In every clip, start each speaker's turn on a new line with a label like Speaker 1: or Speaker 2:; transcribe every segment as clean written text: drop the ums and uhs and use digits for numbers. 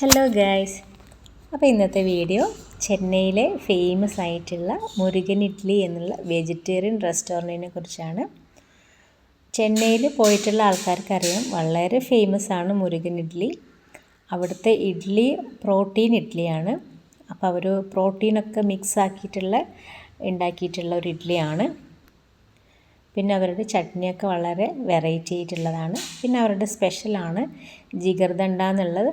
Speaker 1: Hello guys, അപ്പോൾ ഇന്നത്തെ video ചെന്നൈയിലെ ഫേമസ് ആയിട്ടുള്ള മുരുകൻ ഇഡ്ഡലി എന്നുള്ള വെജിറ്റേറിയൻ റെസ്റ്റോറൻറ്റിനെ കുറിച്ചാണ്. ചെന്നൈയിൽ പോയിട്ടുള്ള ആൾക്കാർക്കറിയാം, വളരെ ഫേമസ് ആണ് മുരുകൻ ഇഡ്ഡലി. അവിടുത്തെ ഇഡ്ഡലി പ്രോട്ടീൻ ഇഡ്ഡലിയാണ്. അപ്പോൾ അവർ പ്രോട്ടീനൊക്കെ മിക്സ് ആക്കിയിട്ടുള്ള ഉണ്ടാക്കിയിട്ടുള്ള ഒരു ഇഡ്ഡലിയാണ്. പിന്നെ അവരുടെ ചട്നിയൊക്കെ വളരെ വെറൈറ്റി ആയിട്ടുള്ളതാണ്. പിന്നെ അവരുടെ സ്പെഷ്യലാണ് ജിഗർദണ്ഡ എന്നുള്ളത്.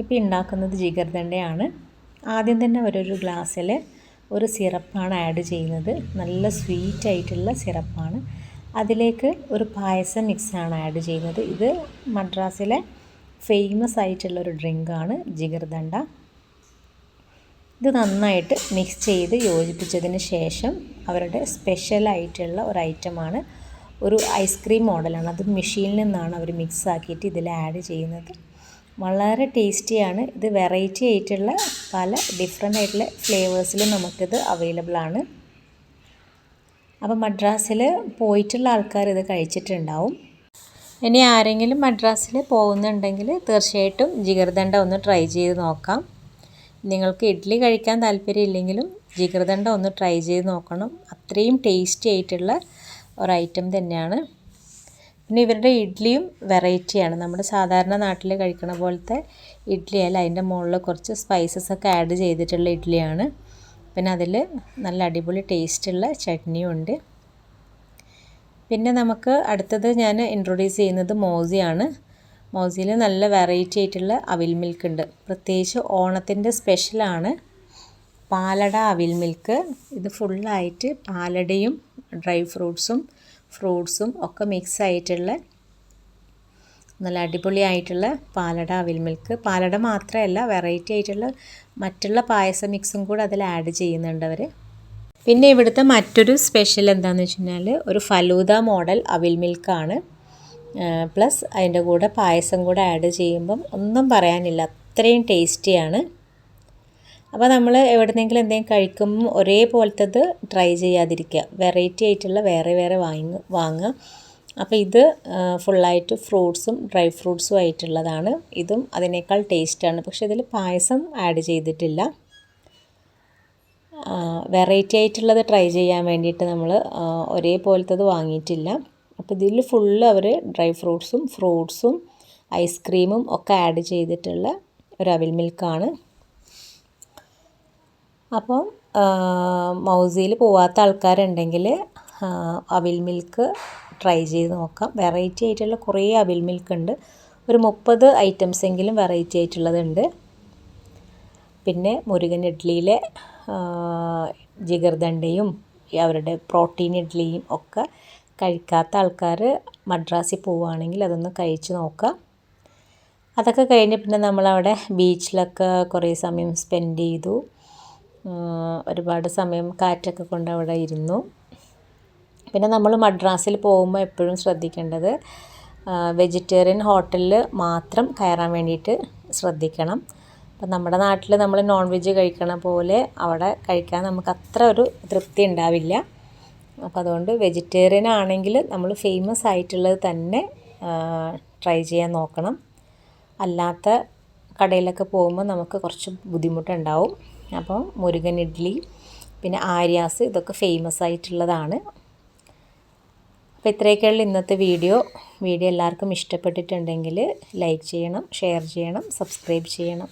Speaker 1: ഇപ്പോൾ ഉണ്ടാക്കുന്നത് ജിഗർദണ്ഡയാണ്. ആദ്യം തന്നെ അവരൊരു ഗ്ലാസ്സിൽ ഒരു സിറപ്പാണ് ആഡ് ചെയ്യുന്നത്. നല്ല സ്വീറ്റ് ആയിട്ടുള്ള സിറപ്പാണ്. അതിലേക്ക് ഒരു പായസം മിക്സാണ് ആഡ് ചെയ്യുന്നത്. ഇത് മദ്രാസിലെ ഫേമസ് ആയിട്ടുള്ളൊരു ഡ്രിങ്കാണ് ജിഗർദണ്ഡ. ഇത് നന്നായിട്ട് മിക്സ് ചെയ്ത് യോജിപ്പിച്ചതിന് ശേഷം അവരുടെ സ്പെഷ്യലായിട്ടുള്ള ഒരു ഐറ്റമാണ് ഒരു ഐസ്ക്രീം മോഡലാണ്. അത് മെഷീനിൽ നിന്നാണ് അവർ മിക്സ് ആക്കിയിട്ട് ഇതിൽ ആഡ് ചെയ്യുന്നത്. വളരെ ടേസ്റ്റിയാണ്. ഇത് വെറൈറ്റി ആയിട്ടുള്ള പല ഡിഫറെൻ്റ് ആയിട്ടുള്ള ഫ്ലേവേഴ്സിലും നമുക്കിത് അവൈലബിൾ ആണ്. അപ്പോൾ മദ്രാസിൽ പോയിട്ടുള്ള ആൾക്കാർ ഇത് കഴിച്ചിട്ടുണ്ടാവും. ഇനി ആരെങ്കിലും മദ്രാസിൽ പോകുന്നുണ്ടെങ്കിൽ തീർച്ചയായിട്ടും ജിഗർദണ്ഡ ഒന്ന് ട്രൈ ചെയ്ത് നോക്കാം. നിങ്ങൾക്ക് ഇഡ്ഡലി കഴിക്കാൻ താല്പര്യമില്ലെങ്കിലും ജിഗർദണ്ഡ ഒന്ന് ട്രൈ ചെയ്ത് നോക്കണം. അത്രയും ടേസ്റ്റി ആയിട്ടുള്ള ഒരു ഐറ്റം തന്നെയാണ്. പിന്നെ ഇവരുടെ ഇഡ്ഡലിയും വെറൈറ്റിയാണ്. നമ്മുടെ സാധാരണ നാട്ടിൽ കഴിക്കണ പോലത്തെ ഇഡ്ഡലിയല്ല. അതിൻ്റെ മുകളിൽ കുറച്ച് സ്പൈസസ് ഒക്കെ ആഡ് ചെയ്തിട്ടുള്ള ഇഡ്ഡലിയാണ്. പിന്നെ അതിൽ നല്ല അടിപൊളി ടേസ്റ്റുള്ള ചട്നിയും ഉണ്ട്. പിന്നെ നമുക്ക് അടുത്തത് ഞാൻ ഇൻട്രൊഡ്യൂസ് ചെയ്യുന്നത് മോസിയാണ്. മോസിയിൽ നല്ല വെറൈറ്റി ആയിട്ടുള്ള അവിൽ മിൽക്ക് ഉണ്ട്. പ്രത്യേകിച്ച് ഓണത്തിൻ്റെ സ്പെഷ്യലാണ് പാലട അവിൽ മിൽക്ക്. ഇത് ഫുള്ളായിട്ട് പാലടയും ഡ്രൈ ഫ്രൂട്ട്സും ഒക്കെ മിക്സ് ആയിട്ടുള്ള നല്ല അടിപൊളിയായിട്ടുള്ള പാലട അവിൽ മിൽക്ക്. പാലട മാത്രമല്ല, വെറൈറ്റി ആയിട്ടുള്ള മറ്റുള്ള പായസ മിക്സും കൂടെ അതിൽ ആഡ് ചെയ്യുന്നുണ്ട് അവർ. പിന്നെ ഇവിടുത്തെ മറ്റൊരു സ്പെഷ്യൽ എന്താണെന്ന് വെച്ച് കഴിഞ്ഞാൽ ഒരു ഫലൂദ മോഡൽ അവിൽ മിൽക്കാണ്. പ്ലസ് അതിൻ്റെ കൂടെ പായസം കൂടെ ആഡ് ചെയ്യുമ്പം ഒന്നും പറയാനില്ല, അത്രയും ടേസ്റ്റിയാണ്. അപ്പോൾ നമ്മൾ എവിടെന്നെങ്കിലും എന്തെങ്കിലും കഴിക്കുമ്പോൾ ഒരേപോലത്തത് ട്രൈ ചെയ്യാതിരിക്കുക. വെറൈറ്റി ആയിട്ടുള്ള വേറെ വാങ്ങുക. അപ്പോൾ ഇത് ഫുള്ളായിട്ട് ഫ്രൂട്ട്സും ഡ്രൈ ഫ്രൂട്ട്സും ആയിട്ടുള്ളതാണ്. ഇതും അതിനേക്കാൾ ടേസ്റ്റാണ്. പക്ഷേ ഇതിൽ പായസം ആഡ് ചെയ്തിട്ടില്ല. വെറൈറ്റി ആയിട്ടുള്ളത് ട്രൈ ചെയ്യാൻ വേണ്ടിയിട്ട് നമ്മൾ ഒരേപോലത്തത് വാങ്ങിയിട്ടില്ല. അപ്പോൾ ഇതിൽ ഫുള്ള് അവർ ഡ്രൈ ഫ്രൂട്ട്സും ഐസ്ക്രീമും ഒക്കെ ആഡ് ചെയ്തിട്ടുള്ള ഒരു അവിൽ മിൽക്കാണ്. അപ്പോൾ മൗസിയിൽ പോവാത്ത ആൾക്കാരുണ്ടെങ്കിൽ അവിൽ മിൽക്ക് ട്രൈ ചെയ്ത് നോക്കാം. വെറൈറ്റി ആയിട്ടുള്ള കുറേ അവിൽ മിൽക്ക് ഉണ്ട്. ഒരു 30 ഐറ്റംസ് എങ്കിലും വെറൈറ്റി ആയിട്ടുള്ളതുണ്ട്. പിന്നെ മുരുകൻ ഇഡ്ഡലിയിലെ ജിഗർദണ്ഡയും അവരുടെ പ്രോട്ടീൻ ഇഡ്ഡലിയും ഒക്കെ കഴിക്കാത്ത ആൾക്കാർ മദ്രാസിൽ പോവുകയാണെങ്കിൽ അതൊന്ന് കഴിച്ച് നോക്കുക. അതൊക്കെ കഴിഞ്ഞ് പിന്നെ നമ്മളവിടെ ബീച്ചിലൊക്കെ കുറേ സമയം സ്പെൻഡ് ചെയ്തു. ഒരുപാട് സമയം കാറ്റൊക്കെ കൊണ്ട് അവിടെ ഇരുന്നു. പിന്നെ നമ്മൾ മദ്രാസിൽ പോകുമ്പോൾ എപ്പോഴും ശ്രദ്ധിക്കേണ്ടത് വെജിറ്റേറിയൻ ഹോട്ടലിൽ മാത്രം കയറാൻ വേണ്ടിയിട്ട് ശ്രദ്ധിക്കണം. അപ്പം നമ്മുടെ നാട്ടിൽ നമ്മൾ നോൺ വെജ് കഴിക്കണ പോലെ അവിടെ കഴിക്കാൻ നമുക്ക് അത്ര ഒരു തൃപ്തി ഉണ്ടാവില്ല. അപ്പോൾ അതുകൊണ്ട് വെജിറ്റേറിയൻ ആണെങ്കിൽ നമ്മൾ ഫേമസ് ആയിട്ടുള്ളത് തന്നെ ട്രൈ ചെയ്യാൻ നോക്കണം. അല്ലാത്ത കടയിലൊക്കെ പോകുമ്പോൾ നമുക്ക് കുറച്ച് ബുദ്ധിമുട്ടുണ്ടാവും. അപ്പോൾ മുരുകൻ ഇഡ്ഡലി പിന്നെ ആര്യാസ് ഇതൊക്കെ ഫേമസ് ആയിട്ടുള്ളതാണ്. അപ്പോൾ ഇത്രയൊക്കെയുള്ള ഇന്നത്തെ വീഡിയോ എല്ലാവർക്കും ഇഷ്ടപ്പെട്ടിട്ടുണ്ടെങ്കിൽ ലൈക്ക് ചെയ്യണം, ഷെയർ ചെയ്യണം, സബ്സ്ക്രൈബ് ചെയ്യണം.